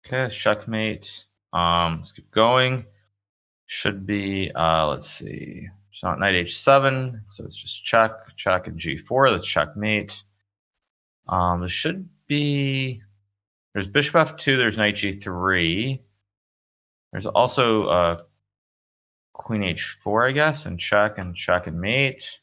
Okay, checkmate. Let's keep going. Should be, let's see. It's not knight h7, so it's just check, check, and g4. That's checkmate. There should be, there's bishop f2, there's knight g3. There's also queen h4, I guess, and check and mate.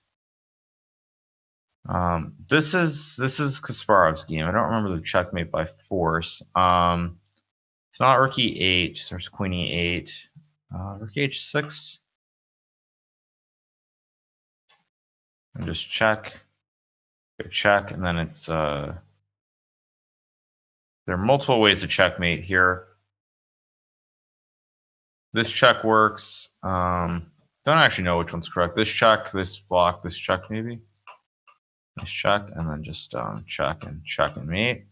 This is Kasparov's game. I don't remember the checkmate by force. It's not rook e8. So there's queen e8. Rook h6. And just check. Go check, and then it's there are multiple ways to checkmate here. This check works. Don't actually know which one's correct. This check, this block, this check maybe. This check, and then just check and mate.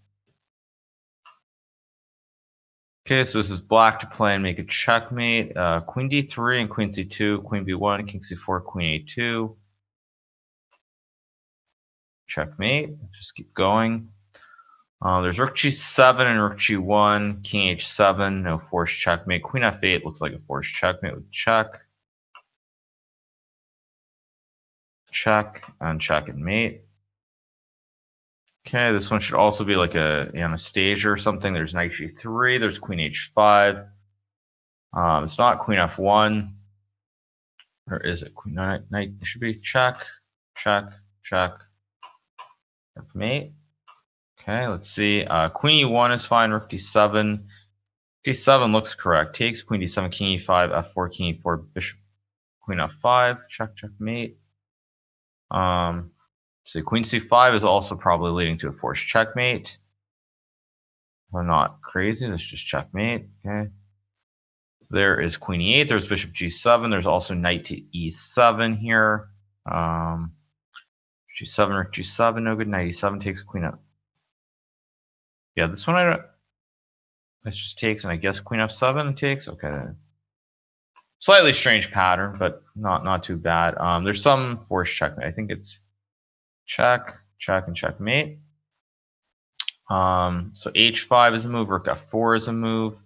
Okay, so this is black to play and make a checkmate. Queen d3 and queen c2, queen b1, king c4, queen a2. Checkmate. Just keep going. There's rook g7 and rook g1, king h7, no forced checkmate. Queen f8 looks like a forced checkmate with check. Check and mate. Okay, this one should also be like a Anastasia or something. There's knight g3, there's queen h5. It's not queen f1. Or is it queen knight? It should be check, check, mate. Okay, let's see. Queen e1 is fine. Rook d7. d7 looks correct. Takes queen d7, king e5, f4, king e4, bishop, queen f5. Check, mate. So queen c5 is also probably leading to a forced checkmate. I'm not crazy. That's just checkmate. Okay. There is queen e8. There's bishop g7. There's also knight to e7 here. G7, rook g7, no good. Knight e7 takes queen up. Yeah, this one I don't. This just takes, and I guess queen f7 takes. Okay. Slightly strange pattern, but not too bad. There's some forced checkmate. I think it's check, and checkmate. So h5 is a move. Rook f4 is a move.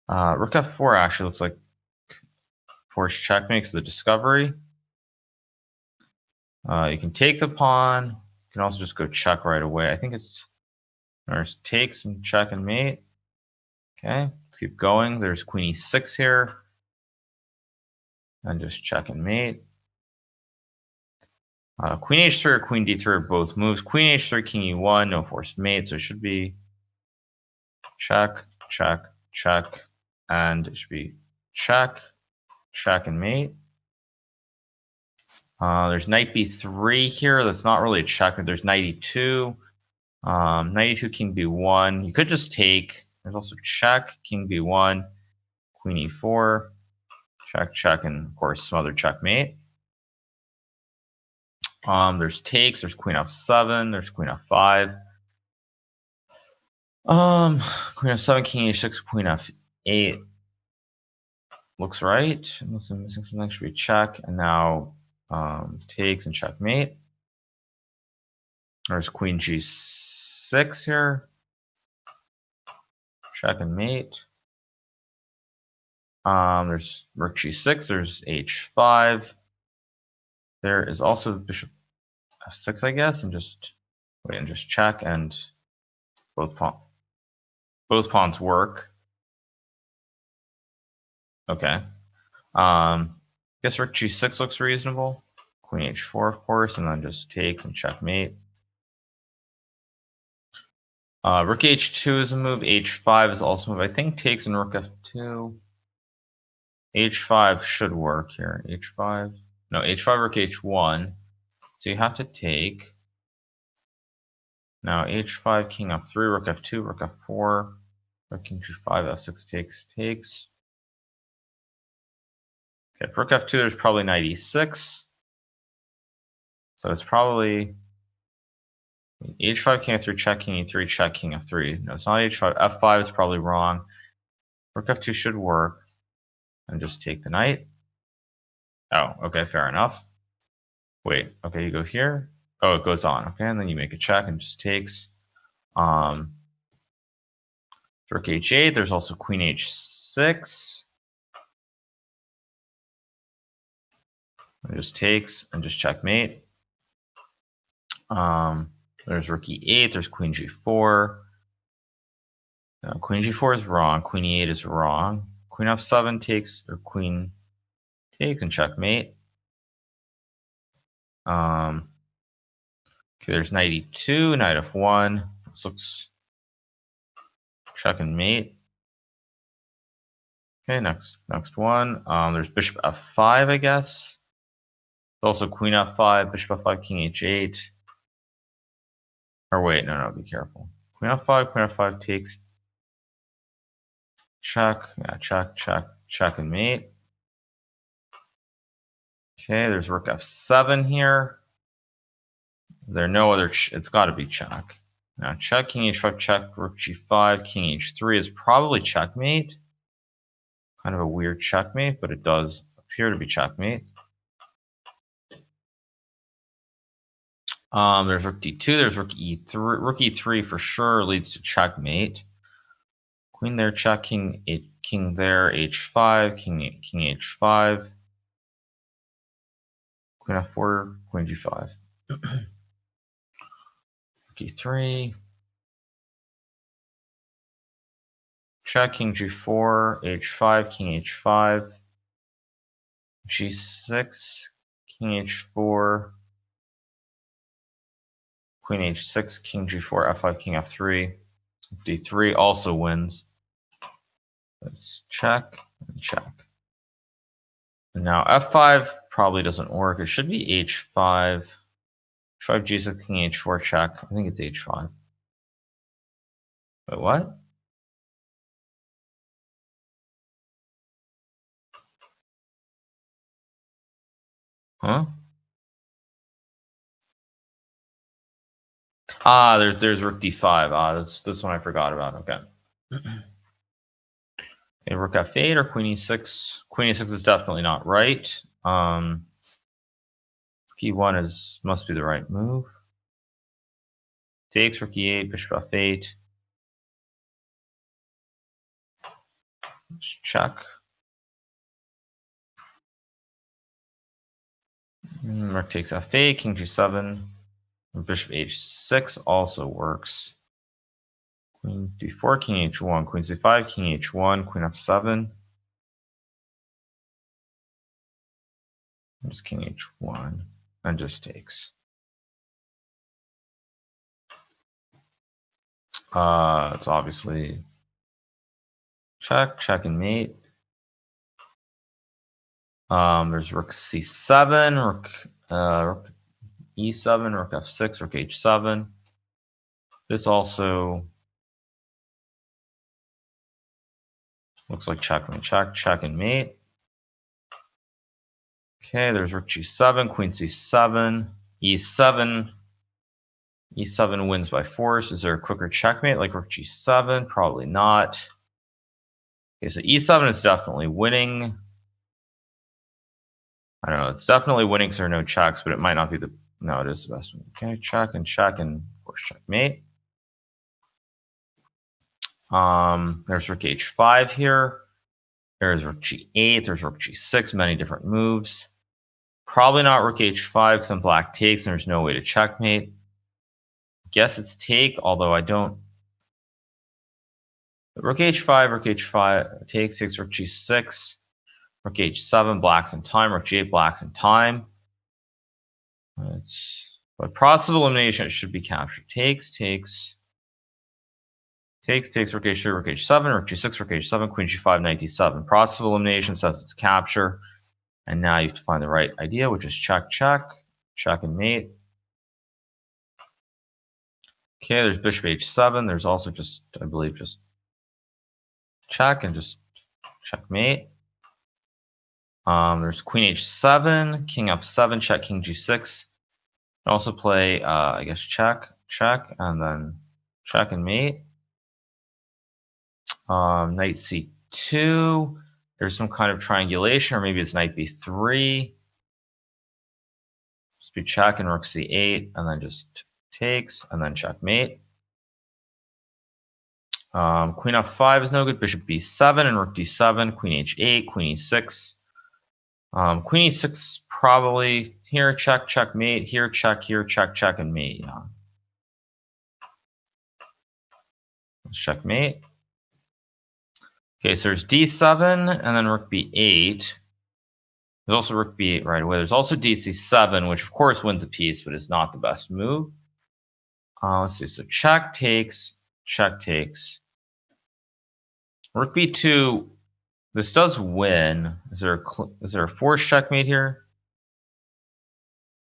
Rook f4 actually looks like forced checkmate because of the discovery. You can take the pawn. You can also just go check right away. I think it's there's takes and check and mate. Okay, let's keep going. There's queen e6 here. And just check and mate. Queen h3 or queen d3 are both moves. Queen h3, king e1, no forced mate. So it should be check, and it should be check, and mate. There's knight b3 here. That's not really a check. There's knight e2. Knight e2, king b1. You could just take. There's also check, king b1, queen e4, check, and of course some other checkmate. There's takes. There's queen f7. There's queen f5. Queen f7, king h6, queen f8. Looks right. Unless I'm missing something, should be check. And now takes and checkmate. There's queen g6 here. Check and mate. There's rook g6. There's h5. There is also bishop f6, I guess, and just wait and just check, and both pawns work. Okay. Guess rook g6 looks reasonable. Queen h4, of course, and then just takes and checkmate. Rook h2 is a move. h5 is also a move. I think takes and rook f2. h5 should work here. h5. No, h5, rook h1. So you have to take. Now h5, king f3, rook f2, rook f4, rook king g5, f6 takes. Okay, for rook f2, there's probably knight e6. So it's probably h5, king f3, check, king e3, check, king f3. No, it's not h5. f5 is probably wrong. Rook f2 should work. And just take the knight. Oh, okay, fair enough. Wait, okay, you go here. Oh, it goes on. Okay, and then you make a check and just takes. Rook h8. There's also queen h6. It just takes and just checkmate. There's rook e8. There's queen g4. No, queen g4 is wrong. Queen e8 is wrong. Queen f7 takes, or queen takes and checkmate. Okay, there's knight e2, knight f1. This looks check and mate. Okay, next one. There's bishop f5, I guess. Also queen f5, bishop f5, king h8. Or wait, no, be careful. Queen f5 takes. Check, yeah, check and mate. Okay, there's rook f7 here. There are no other, it's got to be check. Now check, king h5, check, rook g5, king h3 is probably checkmate. Kind of a weird checkmate, but it does appear to be checkmate. There's rook d2, there's rook e3. Rook e3 for sure leads to checkmate. Queen there, check, king there, h5, king h5. Queen f4, queen g5. Rook e3. Check, king g4, h5, king h5. g6, king h4. Queen h6, king g4, f5, king f3. d3 also wins. Let's check and check. And now f5 probably doesn't work. It should be h5. h5, g6, king h4, check. I think it's h5. Wait, what? Huh? Ah, there's rook d5. Ah, that's this one I forgot about. Okay. Okay, rook f8 or queen e6. Queen e6 is definitely not right. P1 must be the right move. Takes rook e8, bishop f8. Let's check. Rook takes f8, king g7. Bishop h6 also works. Queen d4, king h1, queen c5, king h1, queen f7. Just king h1 and just takes. It's obviously check and mate. There's rook c7, rook e7, rook f6, rook h7. This also looks like check and mate. Okay, there's rook g7, queen c7, e7. E7 wins by force. Is there a quicker checkmate like rook g7? Probably not. Okay, so e7 is definitely winning. I don't know. It's definitely winning because there are no checks, but it might not be the. No, it is the best one. Okay, check and force checkmate. There's rook h5 here. There's rook g8. There's rook g6. Many different moves. Probably not rook h5 because then black takes and there's no way to checkmate. Guess it's take, although I don't. Rook h5 takes rook g6. Rook h7, blacks in time. Rook g8, blacks in time. But process of elimination, it should be captured. Takes, rook h3, rook h7, rook g6, rook h7, queen g5, knight d7. Process of elimination says it's capture. And now you have to find the right idea, which is check and mate. Okay, there's bishop h7. There's also just, I believe, just check and just checkmate. There's queen h7, king f7, check, king g6. Also play, I guess, check, and then check and mate. Knight c2. There's some kind of triangulation, or maybe it's knight b3. Just be check and rook c8, and then just takes, and then checkmate. Queen f5 is no good. Bishop b7 and rook d7. Queen h8. Queen e6. Queen e6 probably here. Check, checkmate. Here, check. Here, check, check, and mate. Yeah. Checkmate. Okay, so there's d7 and then rook b8. There's also rook b8 right away. There's also dc7, which of course wins a piece, but is not the best move. Let's see. So check takes, check takes. Rook b2. This does win. Is there a forced checkmate here?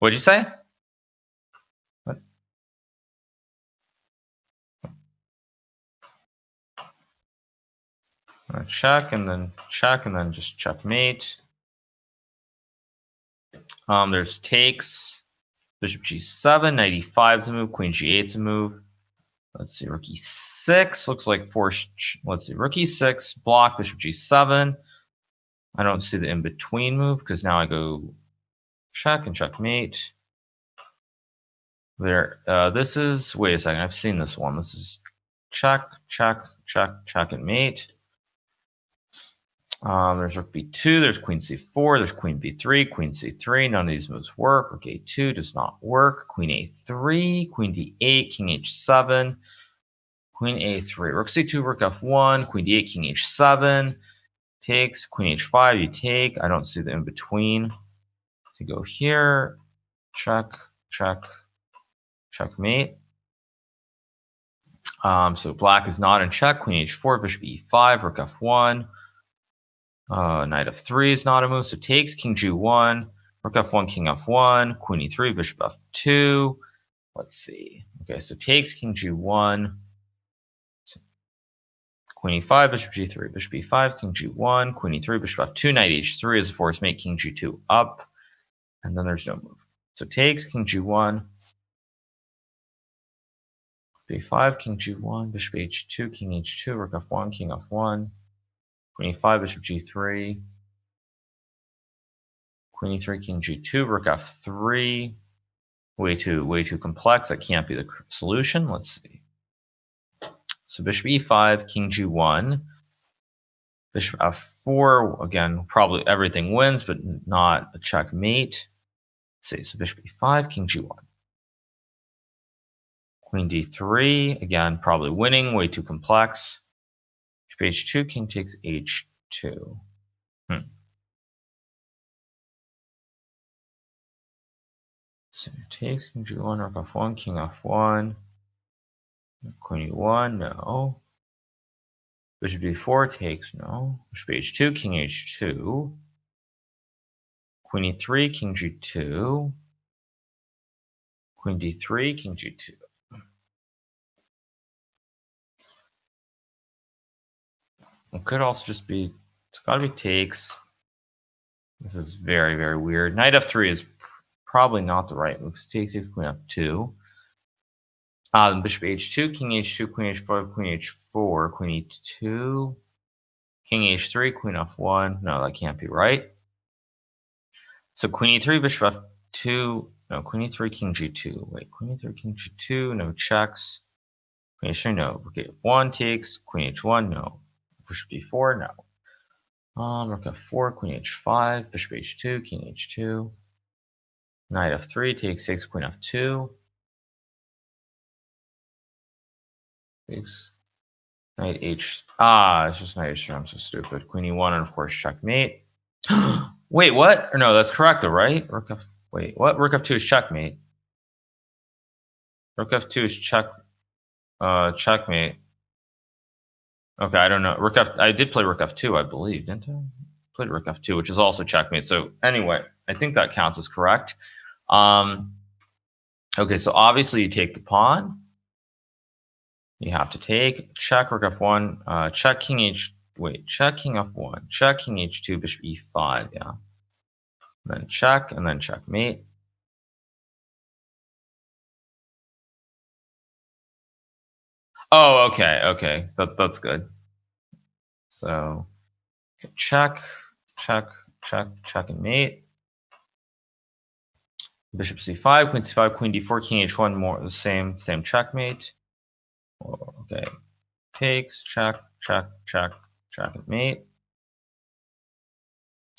What'd you say? What? Check and then just checkmate. There's takes. Bishop g7, knight e5 is a move. Queen g8 is a move. Let's see, rook e6 looks like forced. Let's see, rook e6 block. Bishop g7. I don't see the in-between move because now I go check and checkmate. There. This is. Wait a second. I've seen this one. This is check, check, check, check, and mate. There's rook b2. There's queen c4. There's queen b3. Queen c3. None of these moves work. Rook a2 does not work. Queen a3. Queen d8. King h7. Queen a3. Rook c2. Rook f1. Queen d8. King h7. Takes. Queen h5. You take. I don't see the in between. To go here. Check. Check. Checkmate. So black is not in check. Queen h4. Bishop e5. Rook f1. Knight f3 is not a move, so takes. King g1, rook f1, king f1, queen e3, bishop f2. Let's see. Okay, so takes, king g1, queen e5, bishop g3, bishop e5, king g1, queen e3, bishop f2, knight h3 is a forced mate, king g2 up, and then there's no move. So takes, king g1, b5, king g1, bishop h2, king h2, rook f1, king f1. Queen e5, bishop g3, queen e3, king g2, rook f3. Way too complex. That can't be the solution. Let's see. So bishop e5, king g1, bishop f4. Again, probably everything wins, but not a checkmate. Let's see. So bishop e5, king g1, queen d3. Again, probably winning. Way too complex. Bishop h2, king takes h2. So takes, king g1, rook f1, king f1, queen e1, no. Bishop d4 takes, no. Bishop h2, king h2, queen e3, king g2, queen d3, king g2. It could also just be, it's got to be takes. This is very, very weird. Knight f3 is probably not the right move. Takes, queen f2. Bishop h2, king h2, queen h5, queen h4, queen e2, king h3, queen f1. No, that can't be right. So queen e3, bishop f2. No, queen e3, king g2. Wait, queen e3, king g2. No checks. Queen h3, no. Okay, f1 takes. Queen h1, no. Bishop d4, no. Rook f4, queen h5, bishop h2, king h2. Knight f3 takes 6, queen f2. Takes. Knight h. It's just knight h3. I'm so stupid. Queen e1, and of course checkmate. Wait, what? Or no, that's correct though, right? Rook f. Wait, what? Rook f2 is checkmate. Rook f2 is checkmate. Okay, I don't know. Rook f. I did play rook f2, I believe, didn't I? Played rook f2, which is also checkmate. So anyway, I think that counts as correct. Okay, so obviously you take the pawn. You have to take check rook f1, check king h. Wait, check king f1, check king h2, bishop e5. Yeah. And then check, and then checkmate. Oh, okay, okay, that's good. So check, check, check, check, and mate. Bishop c5, queen c5, queen d4, king h1, more the same checkmate. Oh, okay. takes, check, check, check, checkmate.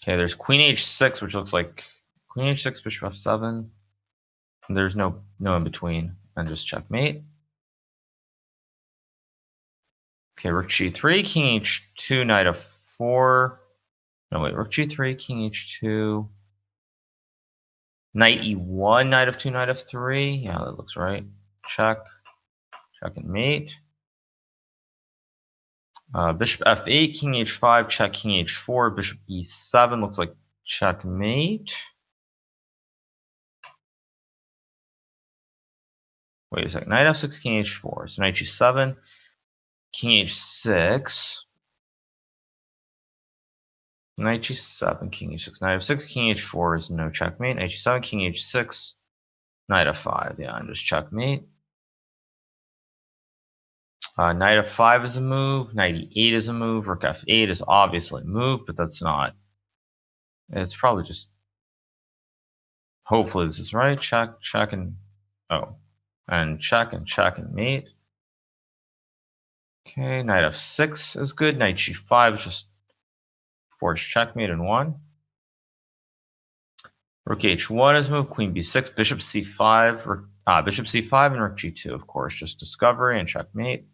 Okay, there's queen h6, which looks like queen h6, bishop f7. And there's no in between, and just checkmate. Okay, rook g3, king h2, knight f4. No, wait, rook g3, king h2, knight e1, knight f2, knight f3. Yeah, that looks right. Check, check and mate. Bishop f8, king h5, check, king h4, bishop e7. Looks like checkmate. Wait a second. Knight f6, king h4. So knight g7, king h6. Knight g7, king h6. Knight f6, king h4 is no checkmate. Knight g7, king h6, knight f5. Yeah, and just checkmate. Knight f5 is a move. Knight e8 is a move. Rook f8 is obviously a move, but that's not. It's probably just. Hopefully this is right. Check, check, and and check and mate. Okay, knight f6 is good. Knight g5 is just force checkmate and one. Rook h1 is moved. Queen b6. Bishop c5. Bishop c5 and rook g2, of course. Just discovery and checkmate.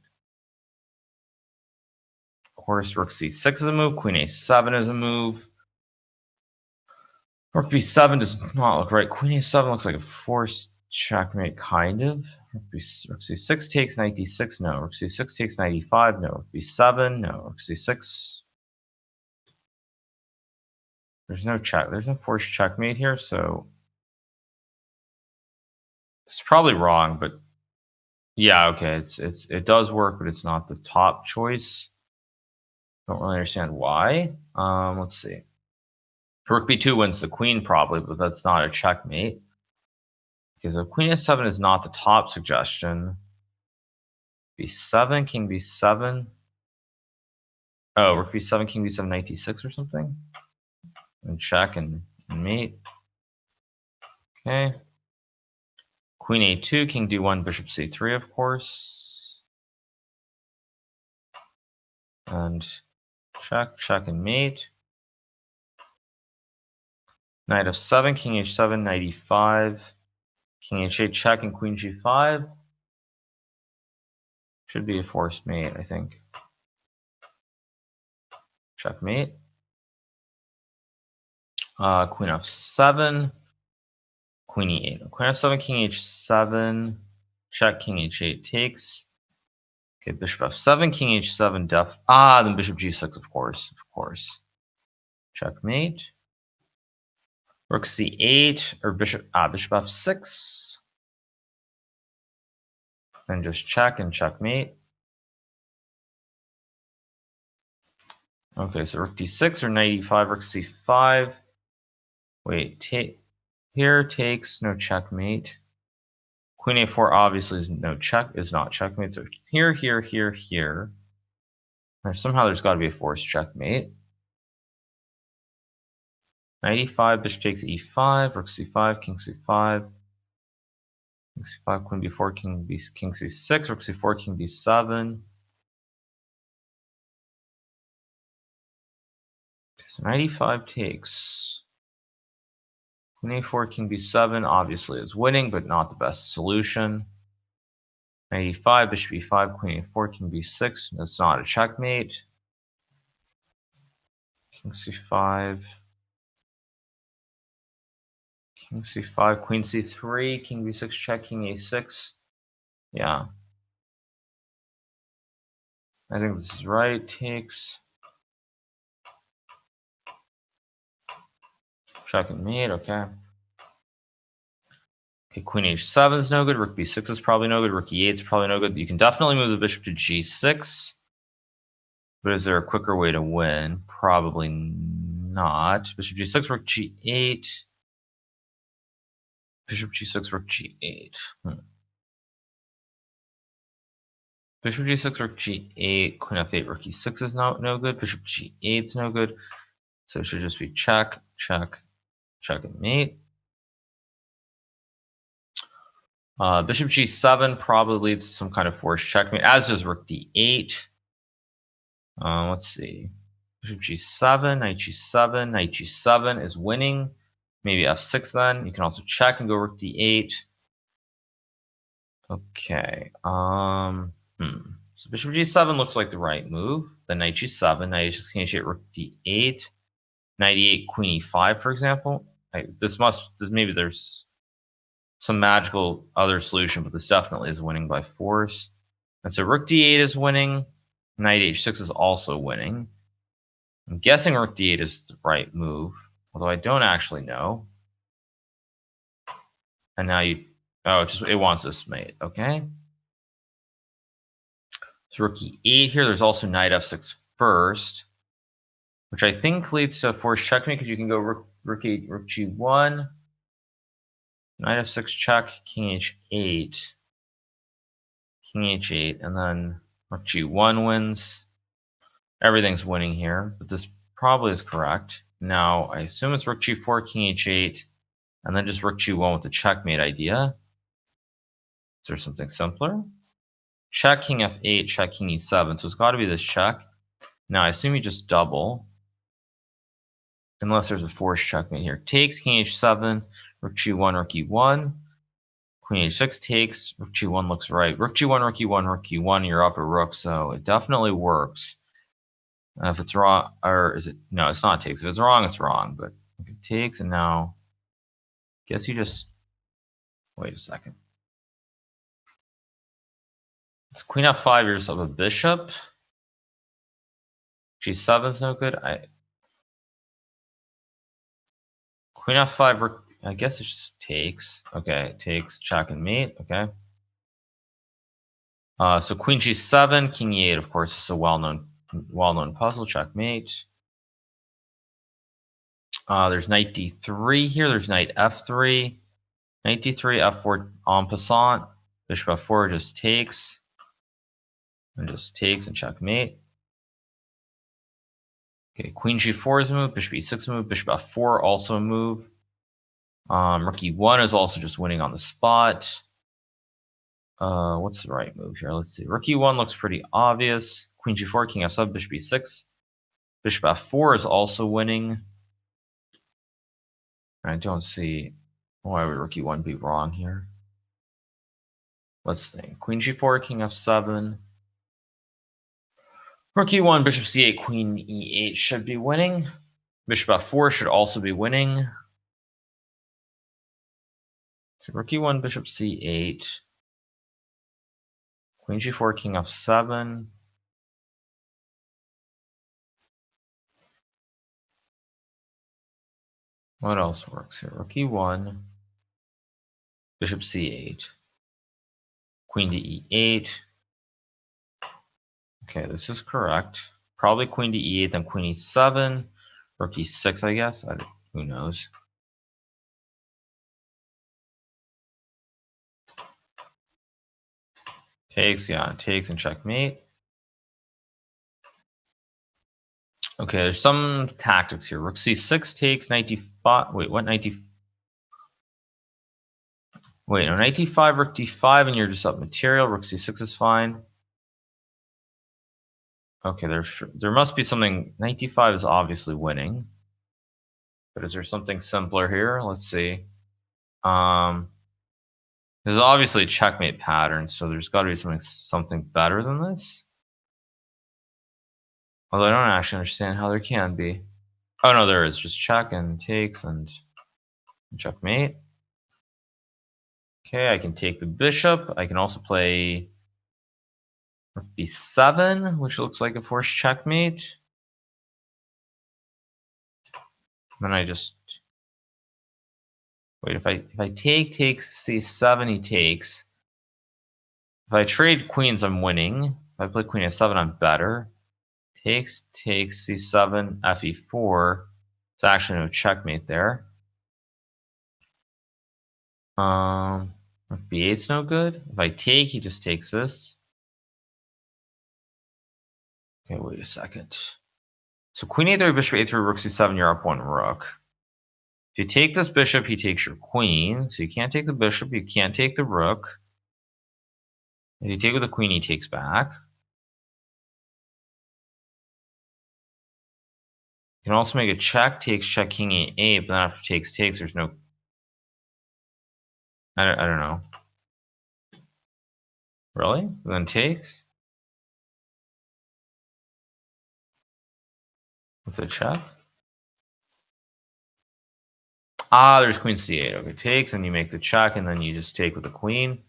Of course, rook c6 is a move. Queen a7 is a move. Rook b7 does not look right. Queen a7 looks like a forced checkmate, kind of. Rook c6 takes knight d6. No. Rook c6 takes knight e5. No. Rook b7. No. Rook c6. There's no check. There's no forced checkmate here, so it's probably wrong. But yeah, okay, it does work, but it's not the top choice. Don't really understand why. Let's see. Rook b2 wins the queen probably, but that's not a checkmate. Because if queen s7 is not the top suggestion. b7, king b7. Oh, rook b7, king b7, knight d6 or something. And check and mate. Okay. Queen a2, king d1, bishop c3, of course. And check, check, and mate. Knight f7, king h7, knight e5, king h8, check, and queen g5. Should be a forced mate, I think. Checkmate. Queen f7, queen e8. Queen f7, king h7, check, king h8 takes. Okay, bishop f7, king h7, then bishop g6, of course. Checkmate. Rook c8, or bishop f6. And just check and checkmate. Okay, so rook d6 or knight e5, rook c5. Wait, here takes no checkmate. Queen a4 obviously is not checkmate. So here. Somehow there's got to be a forced checkmate. Knight e5, bishop takes e5, rook c5, king c5. King c5, queen b4, king c6, rook c4, king b7. So knight e5 takes. Queen a4, king b7 obviously is winning, but not the best solution. Knight e5, bishop e5, queen a4, king b6. That's not a checkmate. King c5. King c5, queen c3, king b6, check, king a6. Yeah. I think this is right. Takes. Check and mate, okay. Okay, queen h7 is no good. Rook b6 is probably no good. Rook e8 is probably no good. You can definitely move the bishop to g6. But is there a quicker way to win? Probably not. Bishop g6, rook g8. Bishop g6, rook g8. Bishop g6, rook g8. Queen f8, rook e6 is no good. Bishop g8 is no good. So it should just be check, check, check and mate. Bishop g7 probably leads to some kind of forced checkmate, as does rook d8. Let's see. Bishop g7, knight g7, knight g7 is winning. Maybe f6 then. You can also check and go rook d8. Okay. So bishop g7 looks like the right move. Then knight g7, knight h6, king h8, rook d8, knight e8, queen e5, for example. Maybe there's some magical other solution, but this definitely is winning by force. And so rook d8 is winning. Knight h6 is also winning. I'm guessing rook d8 is the right move, although I don't actually know. And now it wants this mate, okay? So rook e8 here. There's also knight f6 first, which I think leads to a forced checkmate because you can go rook 8, rook g1, knight f6 check, king h8, king h8, and then rook g1 wins. Everything's winning here, but this probably is correct. Now, I assume it's rook g4, king h8, and then just rook g1 with the checkmate idea. Is there something simpler? Check king f8, check king e7. So it's got to be this check. Now, I assume you just double. Unless there's a forced checkmate here. Takes, king h7, rook g1, rook e1. Queen h6 takes, rook g1 looks right. Rook g1, rook e1, rook e1, you're up a rook, so it definitely works. If it's wrong, or is it? No, it's not takes. If it's wrong, it's wrong. But it takes, and now, guess you just wait a second. It's queen f5. You're just up a bishop. G7 is no good. Queen f5. Rook, I guess it just takes. Okay, takes, check, and mate. Okay. So queen g7, king e8. Of course, is a well-known puzzle. Checkmate. There's knight d3 here. There's knight f3. Knight d3, f4 en passant. Bishop f4 just takes. And just takes and checkmate. Okay, queen g4 is a move. Bishop e6 a move. Bishop f4 also a move. Rook e1 is also just winning on the spot. What's the right move here? Let's see. Rook e1 looks pretty obvious. Queen g4, king f7, bishop e6. Bishop f4 is also winning. I don't see why would rook e1 be wrong here. Let's think. Queen g4, king f7. Rook e1, bishop c8, queen e8 should be winning. Bishop f4 should also be winning. So rook e1, bishop c8. Queen g4, king f7. What else works here? Rook e1, bishop c8, queen to e8. Okay, this is correct. Probably queen to e8, then queen e7, rook e6, I guess. Who knows? Takes, yeah, takes and checkmate. Okay, there's some tactics here. Rook c6 takes, knight d5. Wait, what? Knight d5? Wait, no, knight d5, rook d5, and you're just up material. Rook c6 is fine. Okay, there must be something. Knight d5 is obviously winning. But is there something simpler here? Let's see. There's obviously a checkmate pattern, so there's got to be something better than this. Although I don't actually understand how there can be. Oh no, there is. Just check and takes and checkmate. Okay, I can take the bishop. I can also play rook b7, which looks like a forced checkmate. Then I just wait. If I takes c7, he takes. If I trade queens, I'm winning. If I play queen a7, I'm better. Takes c7, fe4. It's actually no checkmate there. b8's no good. If I take, he just takes this. Okay, wait a second. So queen a3, bishop a3, rook c7, you're up one rook. If you take this bishop, he takes your queen. So you can't take the bishop, you can't take the rook. If you take with the queen, he takes back. You can also make a check, takes, check, king e8, but then after takes, there's no. I don't know. Really? Then takes? What's a check? Ah, there's queen c8. Okay, takes, and you make the check, and then you just take with the queen.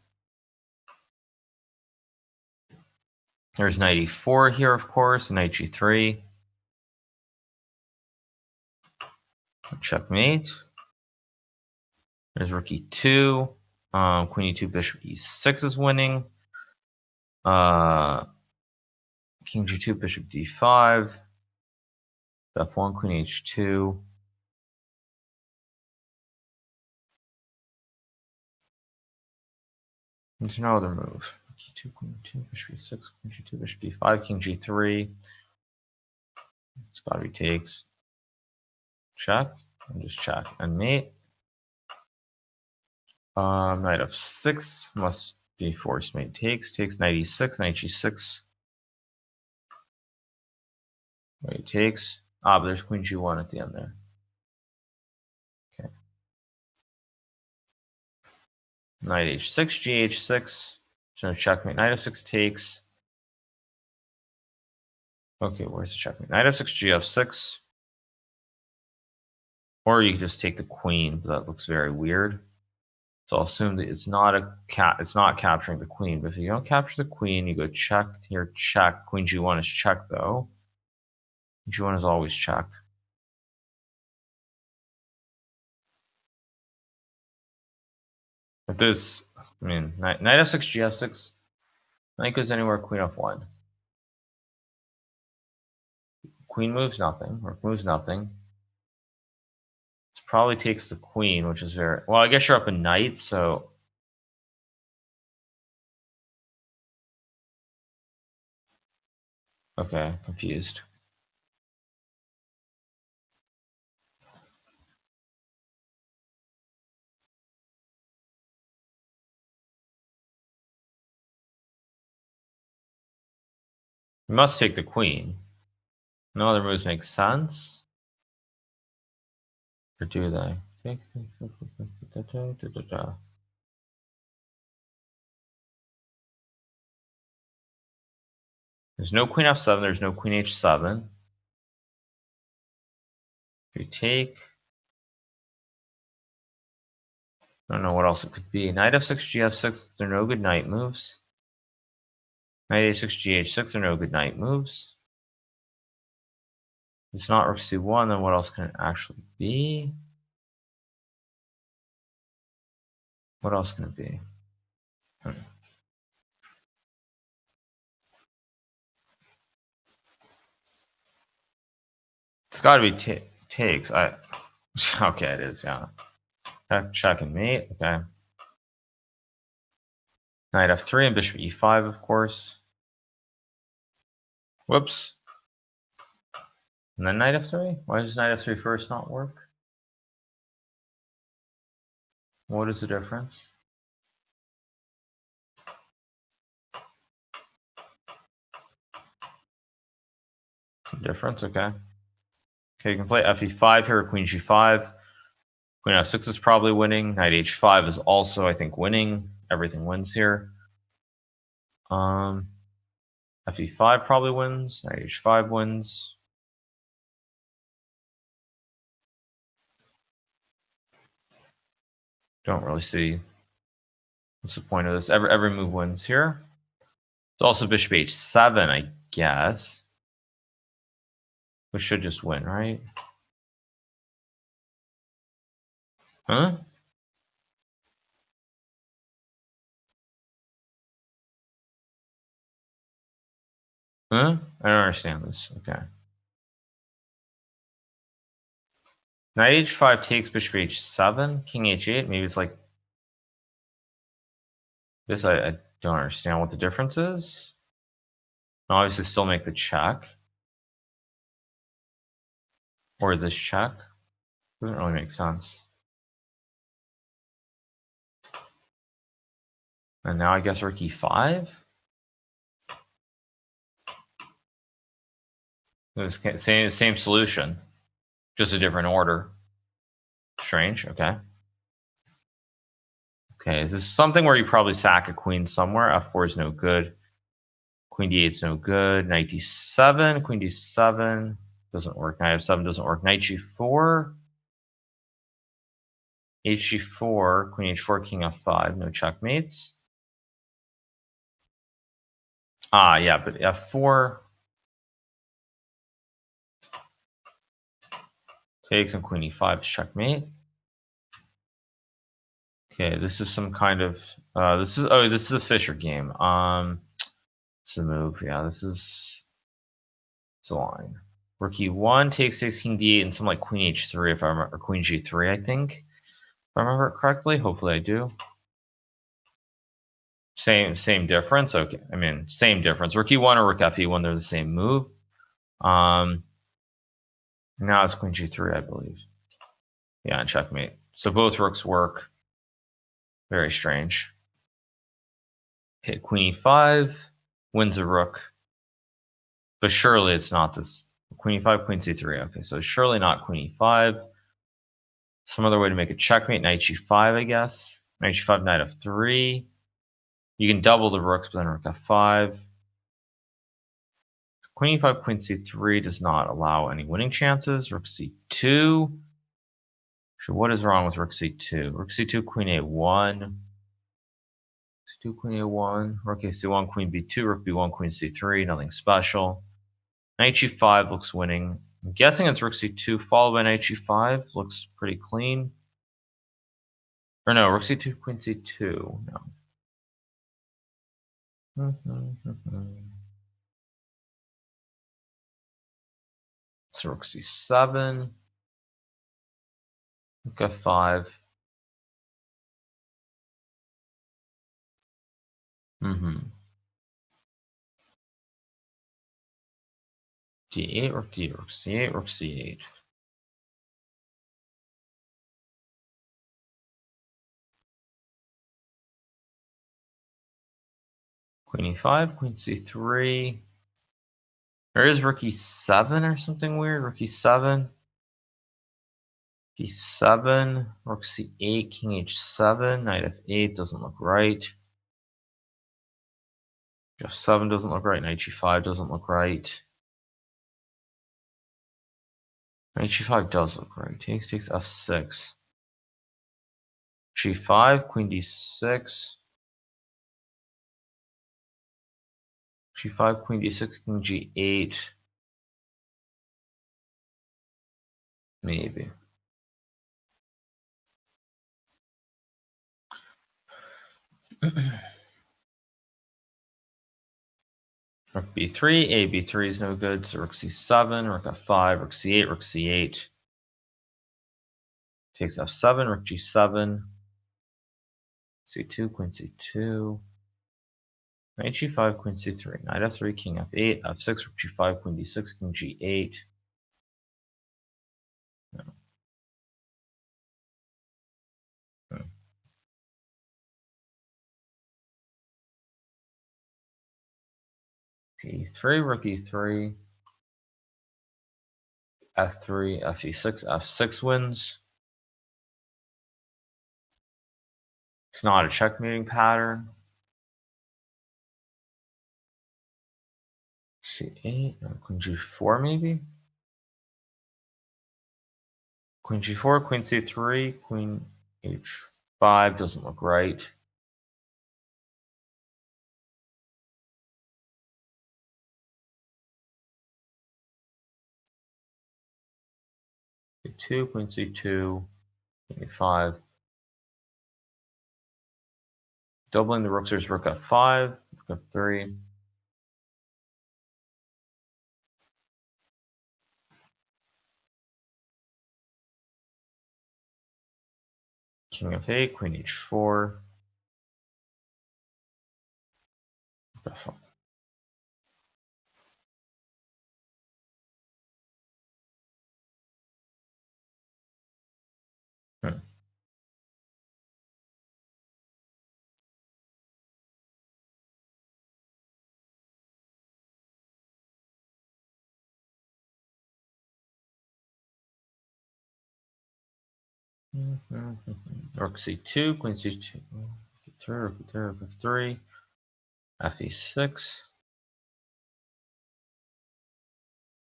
There's knight e4 here, of course, and knight g3. Checkmate. There's rook e2. Queen e2, bishop e6 is winning. King g2, bishop d5. f1, queen h2. There's no other move. Q2, queen 2, bishop e6, queen g2, bishop d5, king g3. It's gotta be takes. Check. And just check. And mate. Knight f6 must be forced mate. Takes. Knight e6, knight g6. Wait, takes. Ah, but there's queen g1 at the end there. Okay. Knight h6, gh6. So checkmate. Knight f6 takes. Okay, where's the checkmate? Knight f6, gf6. Or you could just take the queen, but that looks very weird. So I'll assume that it's not capturing the queen. But if you don't capture the queen, you go check here, check. Queen g1 is check though. G1 is always check. If this, I mean, knight f6, gf6, knight goes anywhere, queen f1. Queen moves nothing, rook moves nothing. This probably takes the queen, which is very, well, I guess you're up a knight, so. Okay, confused. You must take the queen. No other moves make sense. Or do they? There's no queen f7, there's no queen h7. If you take, I don't know what else it could be. Knight f6, gf6, they're no good knight moves. Knight a6, gh6 are no good knight moves. If it's not rook c1, then what else can it actually be? What else can it be? It's got to be takes. Okay, it is, yeah. Check and mate, okay. Knight f3 and bishop e5, of course. Whoops. And then knight f3? Why does knight f3 first not work? What is the difference? Difference, okay. Okay, you can play fe5 here, queen g5. Queen f6 is probably winning. Knight h5 is also, I think, winning. Everything wins here. Fe5 probably wins. Knight h5 wins. Don't really see what's the point of this. Every move wins here. It's also bishop h7, I guess. We should just win, right? Huh? Huh? I don't understand this. Okay. Knight h5 takes bishop h7, king h8. Maybe it's like this. I don't understand what the difference is. And obviously, still make the check. Or this check. Doesn't really make sense. And now I guess rook e5. Same solution. Just a different order. Strange. Okay. Okay, is this something where you probably sack a queen somewhere? F4 is no good. Queen d8 is no good. Knight d7. Queen d7 doesn't work. Knight f7 doesn't work. Knight g4. Hg4. Queen h4. King f5. No checkmates. Ah, yeah, but f4 takes and queen e5 is checkmate. Okay, this is some kind of this is a Fisher game. It's a move. Yeah, this is a line. Rook e1 takes king d8 and some like queen h3 if I remember, or queen g3 I think if I remember it correctly. Hopefully I do. Same difference. Okay, I mean same difference. Rook e1 or rook fe1, they're the same move. Now it's queen g3 I believe. Yeah, and checkmate. So both rooks work. Very strange. Okay, queen e5 wins a rook. But surely it's not this. Queen e5, queen c3. Okay, so surely not queen e5. Some other way to make a checkmate. Knight g5, I guess. Knight g5, knight f3. You can double the rooks, but then rook f5. Queen e5, queen c3 does not allow any winning chances. Rook c2. So what is wrong with rook c2? Rook c2, queen a1. c2, queen a1. Rook a1, queen b2. Rook b1, queen c3. Nothing special. Knight g5 looks winning. I'm guessing it's rook c2 followed by knight g5. Looks pretty clean. Or no, rook c2, queen c2. No. So rook c7. Rook f5. D8, rook d8, rook c8, rook c8. Queen e5, queen c3. There is rook e7 or something weird. Rook e7. d7, rook c8, king h7, knight f8 doesn't look right. f7 doesn't look right. Knight g5 doesn't look right. Knight g5 does look right. Takes f6. g5, queen d6. g5, queen d6, king g8. Maybe. Rook b3, a b3 is no good, so rook c7, rook f5, rook c8, rook c8. Takes f7, rook g7, c2, queen c2, knight g5, queen c3, knight f3, king f8, f6, rook g5, queen d6, king g8. No. e3, rook e3, f3, fe6, f6 wins. It's not a checkmating pattern. c8, queen g4 maybe? Queen g4, queen c3, queen h5 doesn't look right. c2, queen c2, king e5. Doubling the rooks, there's rook f5, rook f3. King f8, queen h4. F5. Rook c2, queen c2, rook f3, fe6,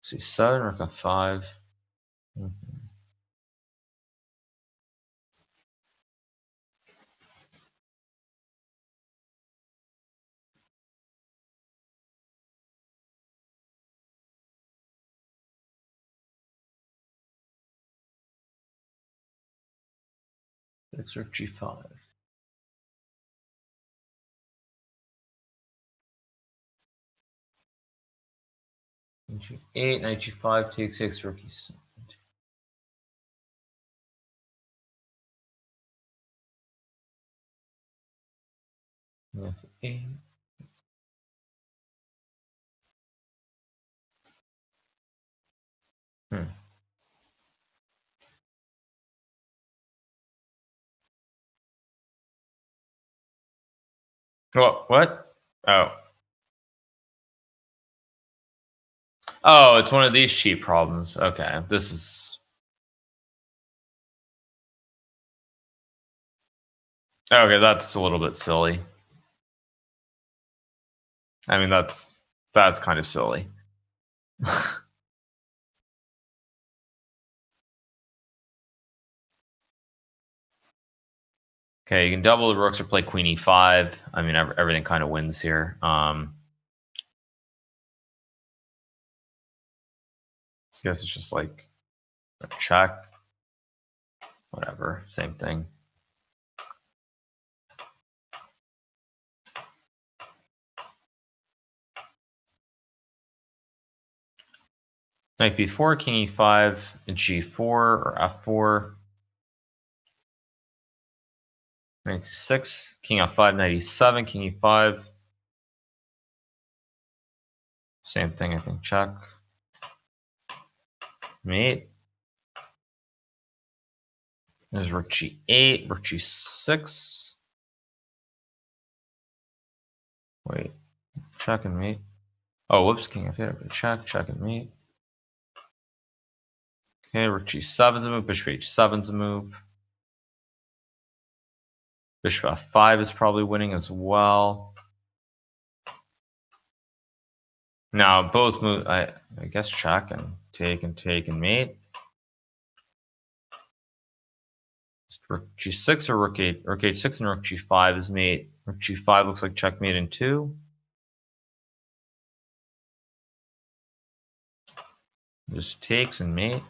c7, rook f5. Rook g5. G8, knight g5, takes 6, rook e7. F8. What? Oh. Oh, it's one of these cheap problems. Okay, this is... Okay, that's a little bit silly. I mean, that's kind of silly. Okay, you can double the rooks or play queen e5. I mean, everything kind of wins here. I guess it's just like a check. Whatever, same thing. Knight b4, king e5, g4 or f4. Knight c6, king f5, knight e7, king e5. Same thing, I think. Check. Mate. There's rook g8, rook g6. Wait, check and mate. Oh, whoops, king f8. Check and mate. Okay, rook g7's a move, bishop h7's a move. Bishop f5 is probably winning as well. Now both move. I guess check and take and mate. Rook g6 or rook 8. Rook h6 and rook g5 is mate. Rook g5 looks like checkmate in 2. Just takes and mate.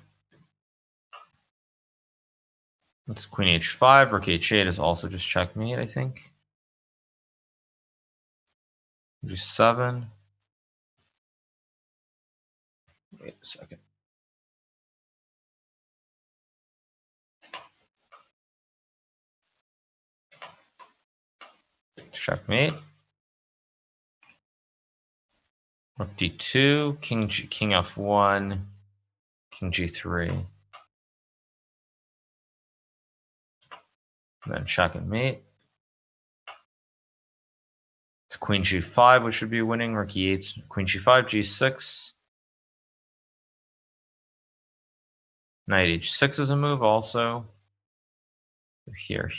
That's queen h5. Rook h8 is also just checkmate, I think. g7. Wait a second. Checkmate. Rook d2, king f1, king g3. And then check and mate. It's queen g5, which should be winning. Rook e8, queen g5, g6. Knight h6 is a move also. Here.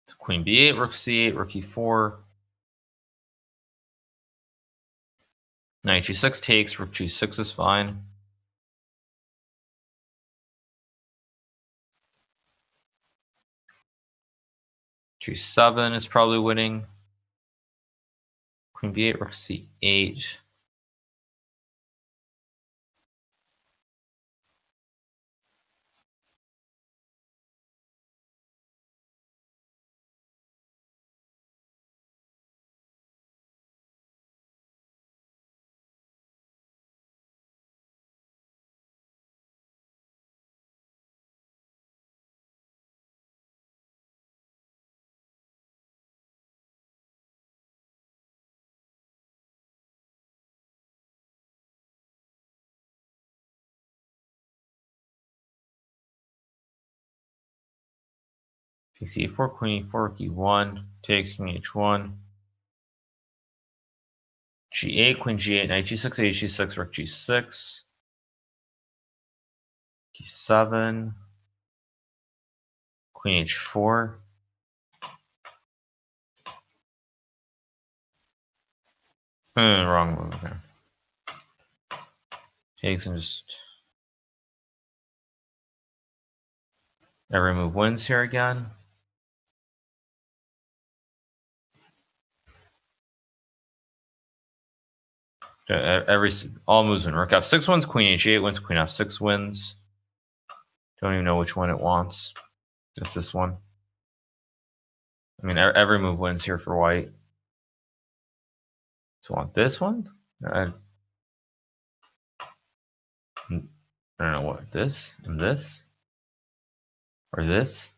It's queen b8, rook c8, rook e4. Knight g6 takes, rook g6 is fine. G7 is probably winning. Queen b8, rook c8. takes e4, queen e4, rook e1, takes king h1, g8, queen g8, knight g6, a g6, rook g6, g7, queen h4. Wrong move there. Takes and just every move wins here again. All moves win. Rook f6 wins, queen h8 wins, queen f6 wins. Don't even know which one it wants. Just this one. I mean, every move wins here for white. So I want this one? I don't know what, this and this? Or this?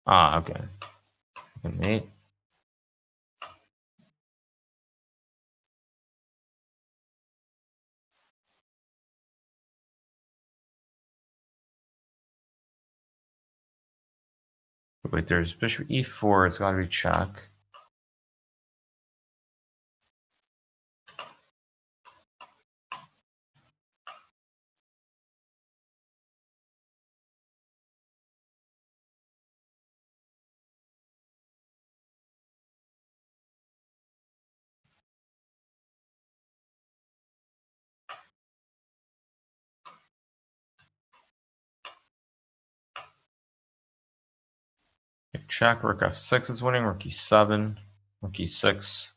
Ah, okay. Mate. Wait, there's bishop e4. It's got to be check. Check. Rook f6 is winning. Rook e7. Rook e6.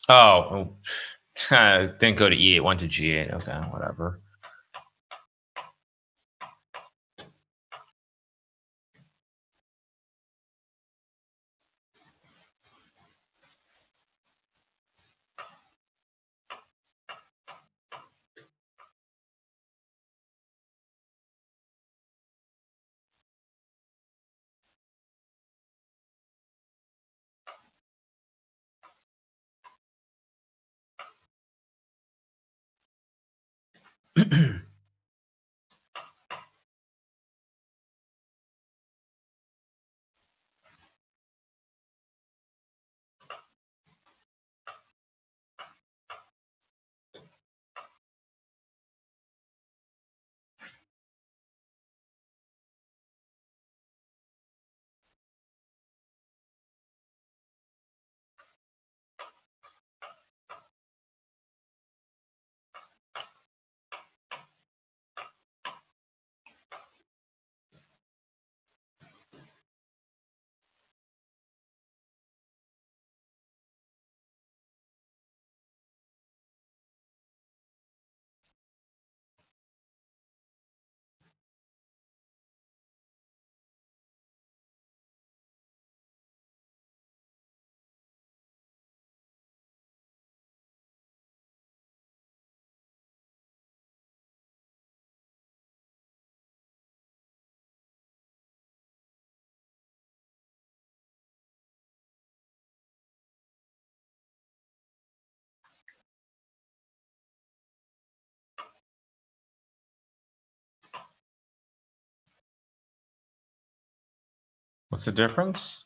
Oh, didn't go to e8, went to g8. Okay, whatever. What's the difference?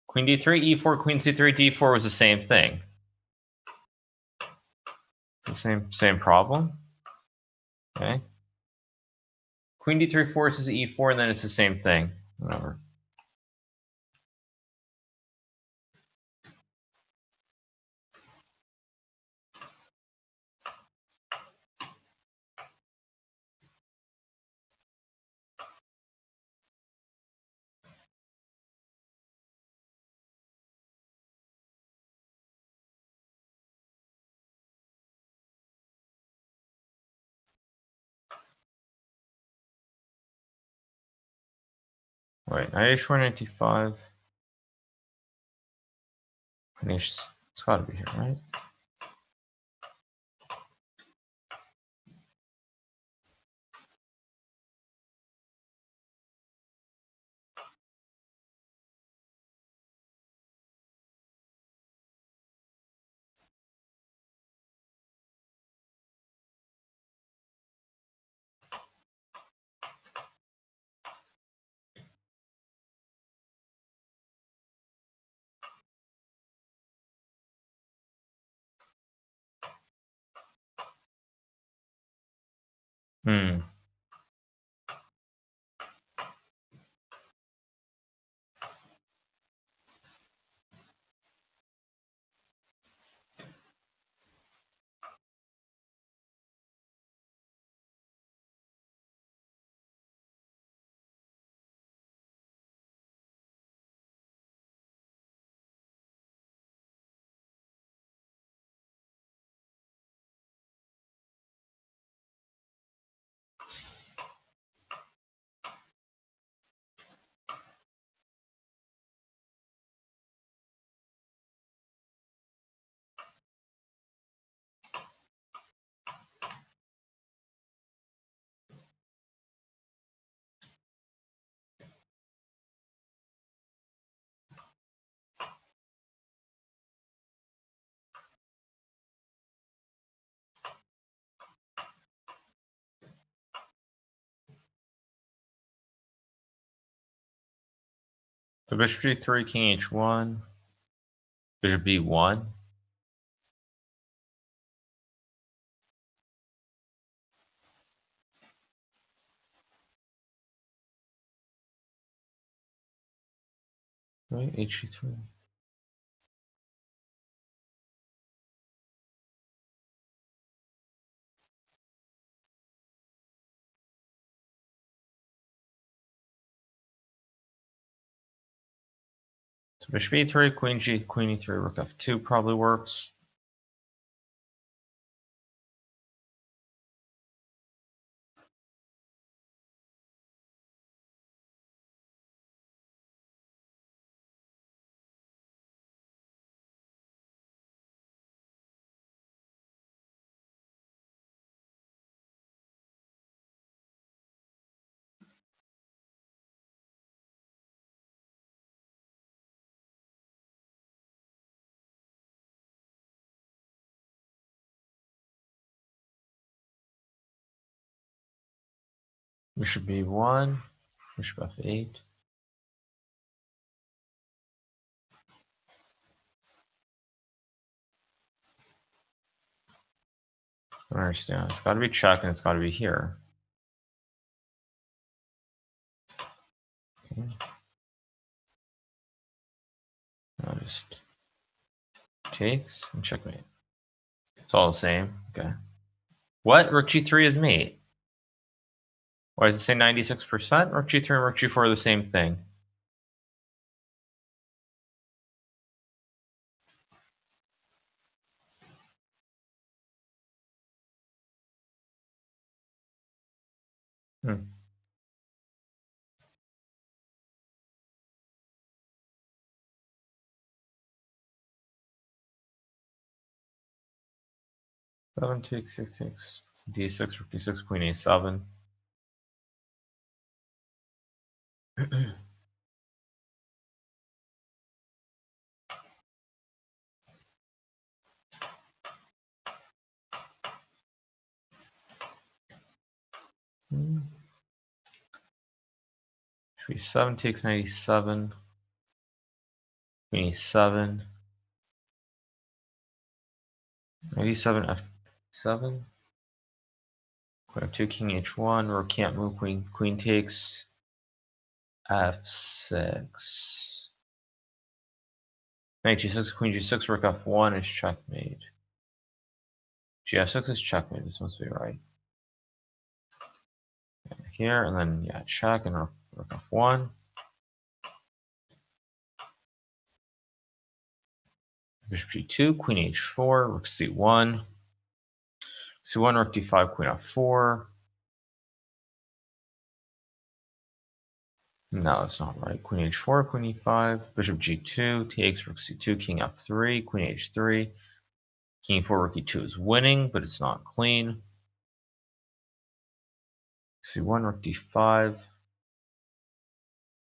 Queen d3, e4, queen c3, d4 was the same thing. The same problem. Okay. Queen d3 forces e4, and then it's the same thing. Whatever. Wait, h4 95. It's got to be here, right? Hmm. So bishop g3, king h1, bishop b1. Right, hg3. So bishop e3, queen e3, rook f2 probably works. Bishop b1, bishop f8. I don't understand. It's got to be check and it's got to be here. Okay. I'll just takes and checkmate. It's all the same. Okay. What? Rook g3 is mate. Why does it say 96%? Rook g3 and rook g4 are the same thing. Hmm. Seven takes 6 d6 rook d6 queen a7. H7 takes 97. Queen e7. 97 f7. Queen f2, king h1. Rook can't move. Queen takes f6. Knight g6, queen g6, rook f1 is checkmate. Gf6 is checkmate. This must be right. Here and then yeah, check and rook f1. Bishop g2, queen h4, rook c1. c1, rook d5, queen f4. No, that's not right. Queen h4, queen e5, bishop g2, takes, rook c2, king f3, queen h3. King e4, rook e2 is winning, but it's not clean. c1, rook d5,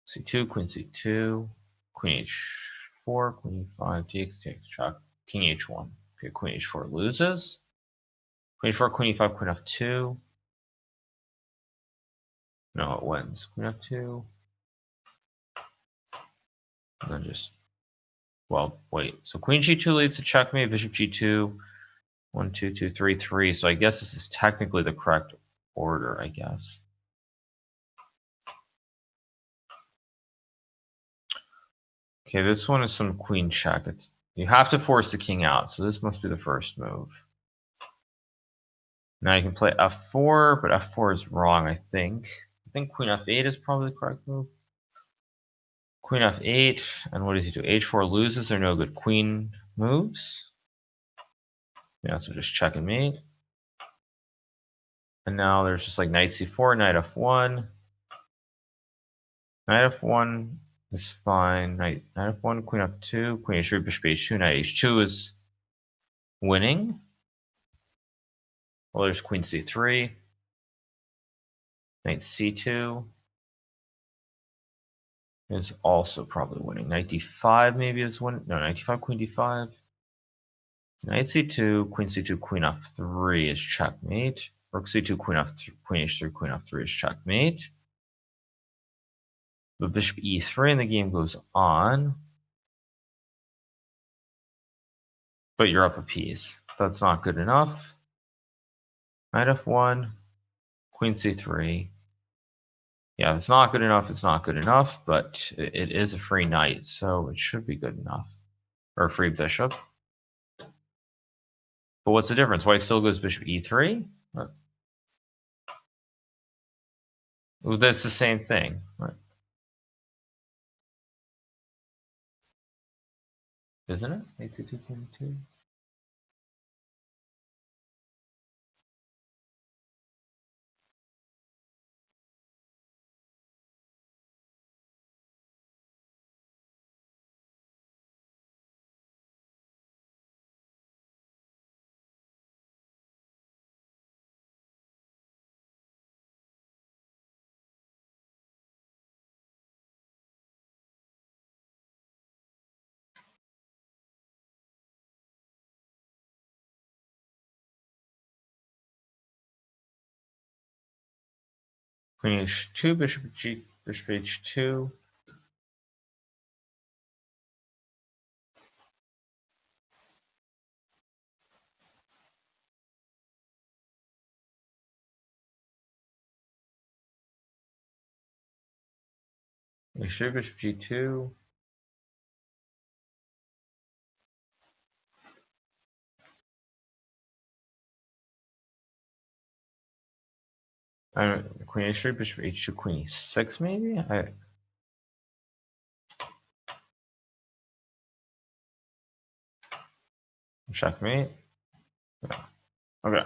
c2, queen c2, queen h4, queen e5, takes, check, king h1. Okay, queen h4 loses. Queen h4, queen e5, queen f2. No, it wins. Queen f2. And then just, well, wait. So queen g2 leads to checkmate, bishop g2. 1, 2, 2, 3, 3. So I guess this is technically the correct order, I guess. Okay, this one is some queen check. You have to force the king out, so this must be the first move. Now you can play f4, but f4 is wrong, I think. I think queen f8 is probably the correct move. Queen f8, and what does he do? h4 loses, there are no good queen moves. Yeah, so just check and mate. And now there's just like knight c4, knight f1. Knight f1 is fine. Knight f1, queen f2, queen h3, bishop h2, knight h2 is winning. Well, there's queen c3. Knight c2 is also probably winning. Knight d5 maybe is winning. No, knight d5, queen d5. Knight c2, queen c2, queen f3 is checkmate. Rook c2, queen f3, queen h3, queen f3 is checkmate. But bishop e3 and the game goes on. But you're up a piece. That's not good enough. Knight f1, queen c3. Yeah, if it's not good enough, it's not good enough, but it is a free knight, so it should be good enough. Or a free bishop. But what's the difference? White still goes bishop e3? Well, that's the same thing. Right? Isn't it? 8 2 2. Queen h2, bishop h2. H3, bishop g2. Queen h3, bishop h2, queen e6, maybe? Checkmate. Yeah. Okay.